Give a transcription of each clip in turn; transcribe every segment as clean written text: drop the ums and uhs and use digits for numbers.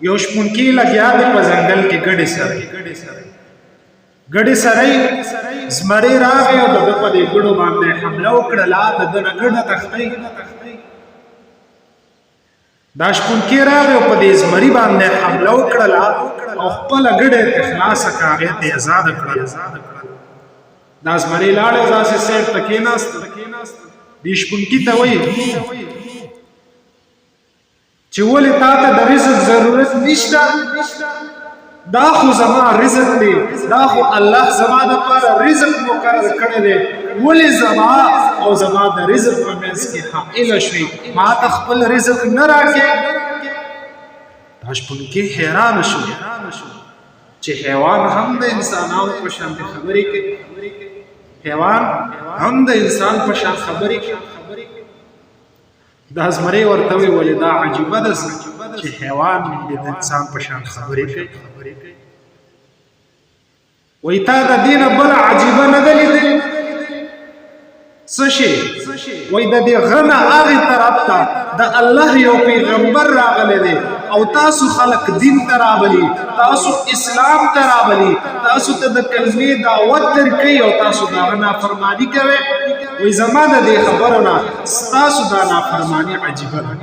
یو شپونکي لګیا دی په ځنګل کې ګډې سرۍ زمری راغی او د ده په دې ګډو باندې حمله وکړله د ده نه ګډه تښتۍ دا شپونکي راغی او په دې زمري باندې حمله وکړله او خپله ګډه یې ترې خلاصه کړه هغې ته یې ازاده کړله دا زمری لاړ او داسې سیټ ته کېناست دې شپونکي ته وایي چې ولې تا ته د رزق ضرورت نشته دا خو زما رزق دی دا خو الله زما دپاره رزق مقرر کړی دی ولې زما او زما د رزق په منځ کې حائله شوې ما ته خپل رزق نه راکې دا شپونکي حیرانه شو چې حیوان هم د انسانانو په شان خبرې کوي حیوان هم د انسان په شان خبرې کوي دا زمری ورته وی ولې دا عجیبه ده چې حیوان د انسان په شان خبرې کوي وایي تا د دې نه بله عجیبه نه ده لیدلې څه شی وایي د دې غره نه هغې طرف ته د الله یو پیغمبر راغلی دی او تاسو خلق دین ته رابلي تاسو اسلام ته رابلي تاسو ته د کلمې دعوت درکوي او تاسو د هغه نافرماني کوئ وایي زما د دې خبرو نه ستاسو دا نافرماني عجیبه ده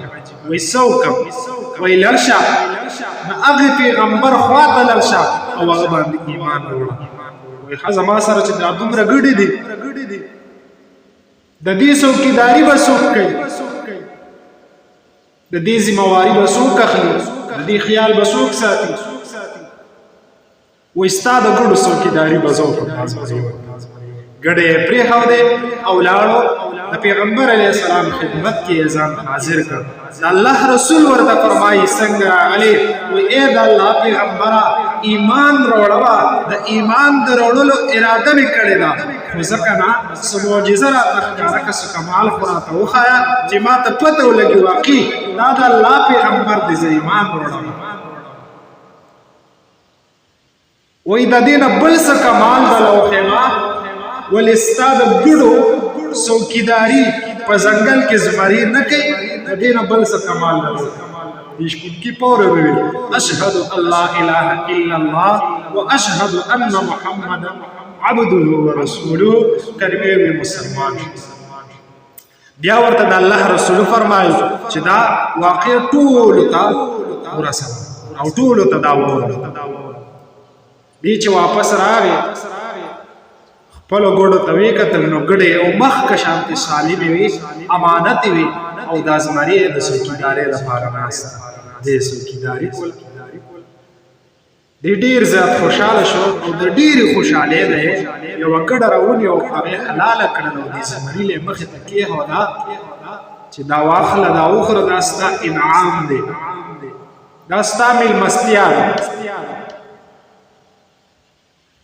وایي څه وکړم وایي لړ شه د هغې پیغمبر خوا ته لړ شه او هغه باندې ایمان وروړه وایي ښه زما سره چې دا دومره ګډې دي د دې څوکیداري به څوک کوي د دې ذمهواري به څوک اخلي د دې خیال به څوک ساتي وایي ستا د ګډو څوکیداري به زه وکړم ګډه یې پرېښودې او لاړو د پیغمبر علیه السلام خدمت کې یې ځان حاضر کړ د الله رسول ورته فرمایي څنګه راغلې وایي ای د الله پیغمبره ایمان راوړوه د ایمان د راوړلو اراده مې کړې ده خو ځکه نه څه معجزه راته ښکاره که څه کمال خو راته وښایه چې ما ته پته ولګي واقعي دا د الله پیغمبر دی زه ایمان راوړم وایي د دې نه بل څه کمال به وښیمه ولې ستا د ګډو څوکیداري په ځنګل کې زمري نه کوي د دې نه بل څه کمال نه لري دې شپونکي پوره وویل اشهد ان لا اله الا الله واشهد ان محمدا عبده ورسوله کلمې وی مسلمان بیا ورته د الله رسول فرمایي چې دا واقع ټولو ته ورسوه او ټولو ته دا ووایه دې چې واپس راغی خپلو ګوډو ته ویې کتل نو ګډې او مخکې شانتې سالمې وي امانتې وي او دا زمري یې د څوکیدارۍ لپاره ناسته دې څوکیداري کوله دې ډېر زیات خوشحاله شو او د ډېرې خوشحالۍ نه یې یوه ګډه راونیوه او هغې حلاله کړله او دې زمري له یې مخې ته کېښوده چې دا واخله دا وخوره دا ستا انعام دی دا ستا میلمستیا ده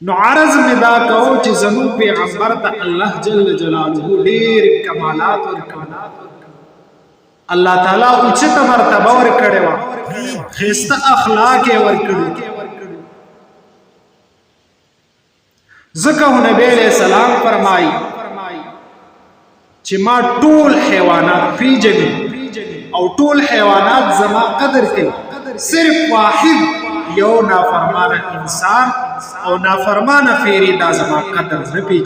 نو عرض مې دا کوو چې زموږ پیغمبر ته الله جل جلاله ډېر کمالات ورکړي الله تعالی اوچته مرتبه ورکړې وه ښایسته اخلاق یې ورکړي ځکه خو نبی علیه السلام فرمایي چې ما ټول حیوانات پیژني او ټول حیوانات زما قدر کوي صرف واحد یو نافرمانه انسان او نافرمانه فیری دا زما قدر نه پیژني